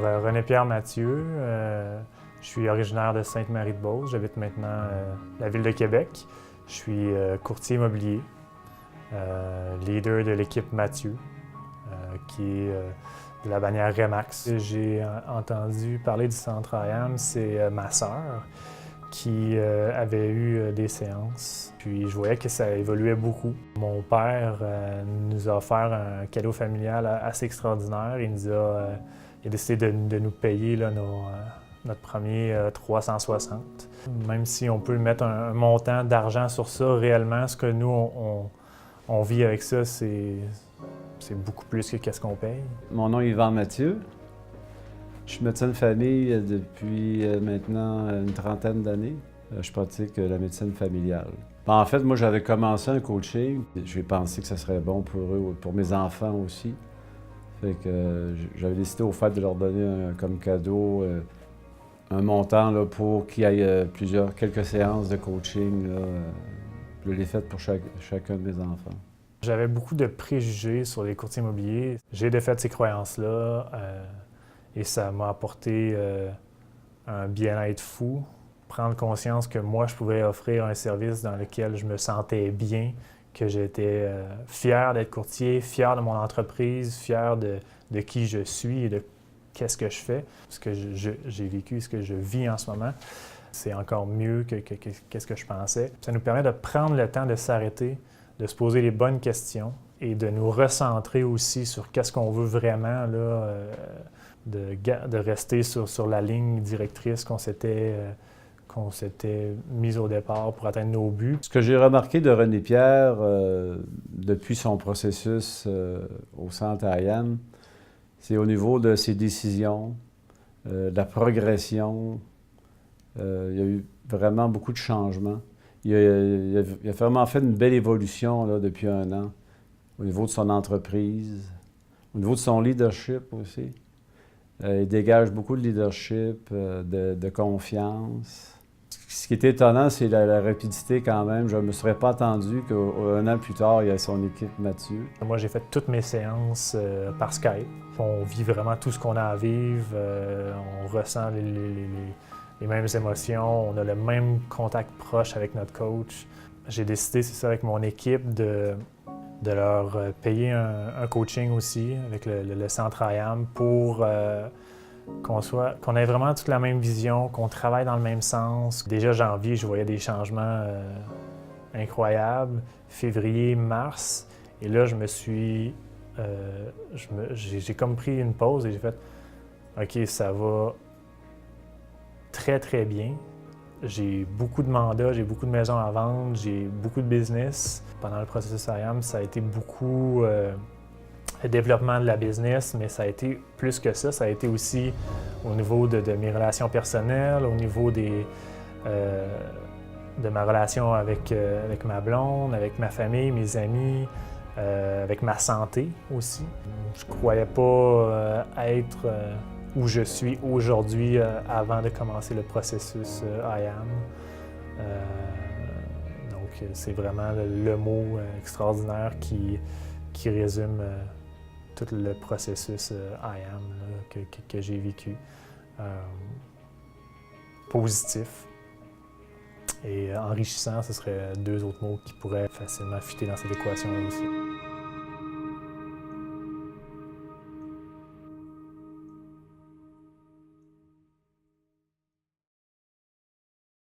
René-Pierre Mathieu, je suis originaire de Sainte-Marie-de-Beauce. J'habite maintenant la ville de Québec. Je suis courtier immobilier, leader de l'équipe Mathieu, qui est de la bannière Remax. J'ai entendu parler du Centre IAM, c'est ma sœur qui avait eu des séances. Puis je voyais que ça évoluait beaucoup. Mon père nous a offert un cadeau familial assez extraordinaire. Il a décidé de nous payer là, notre premier 360. Même si on peut mettre un montant d'argent sur ça, réellement, ce que nous, on vit avec ça, c'est beaucoup plus que qu'est-ce qu'on paye. Mon nom est Yvan Mathieu. Je suis médecin de famille depuis maintenant une trentaine d'années. Je pratique la médecine familiale. En fait, moi, j'avais commencé un coaching. J'ai pensé que ça serait bon pour eux, pour mes enfants aussi. Fait que j'avais décidé au fait de leur donner comme cadeau un montant là, pour qu'il y ait quelques séances de coaching. Là. Je l'ai fait pour chacun de mes enfants. J'avais beaucoup de préjugés sur les courtiers immobiliers. J'ai défait ces croyances-là et ça m'a apporté un bien-être fou. Prendre conscience que moi, je pouvais offrir un service dans lequel je me sentais bien, que j'étais fier d'être courtier, fier de mon entreprise, fier de qui je suis et de qu'est-ce que je fais, ce que j'ai vécu, ce que je vis en ce moment. C'est encore mieux que qu'est-ce que je pensais. Ça nous permet de prendre le temps de s'arrêter, de se poser les bonnes questions et de nous recentrer aussi sur qu'est-ce qu'on veut vraiment, là, de rester sur la ligne directrice qu'on s'était mise au départ pour atteindre nos buts. Ce que j'ai remarqué de René-Pierre depuis son processus au Centre IAM, c'est au niveau de ses décisions, de la progression. Il y a eu vraiment beaucoup de changements. Il a vraiment fait une belle évolution là, depuis un an, au niveau de son entreprise, au niveau de son leadership aussi. Il dégage beaucoup de leadership, de confiance. Ce qui est étonnant, c'est la rapidité quand même. Je ne me serais pas attendu qu'un an plus tard, il y ait son équipe Mathieu. Moi, j'ai fait toutes mes séances par Skype. On vit vraiment tout ce qu'on a à vivre. On ressent les mêmes émotions. On a le même contact proche avec notre coach. J'ai décidé, c'est ça, avec mon équipe, de leur payer un coaching aussi avec le Centre IAM pour qu'on ait vraiment toute la même vision, qu'on travaille dans le même sens. Déjà janvier, je voyais des changements incroyables. Février, mars, et là, j'ai comme pris une pause et j'ai fait « OK, ça va très, très bien. J'ai beaucoup de mandats, j'ai beaucoup de maisons à vendre, j'ai beaucoup de business. » Pendant le processus IAM, ça a été beaucoup le développement de la business, mais ça a été plus que ça. Ça a été aussi au niveau de mes relations personnelles, au niveau de ma relation avec ma blonde, avec ma famille, mes amis, avec ma santé aussi. Je ne croyais pas être où je suis aujourd'hui avant de commencer le processus IAM. Donc, c'est vraiment le mot extraordinaire qui résume tout le processus IAM là, que j'ai vécu. Positif et enrichissant, ce serait deux autres mots qui pourraient facilement fitter dans cette équation-là aussi.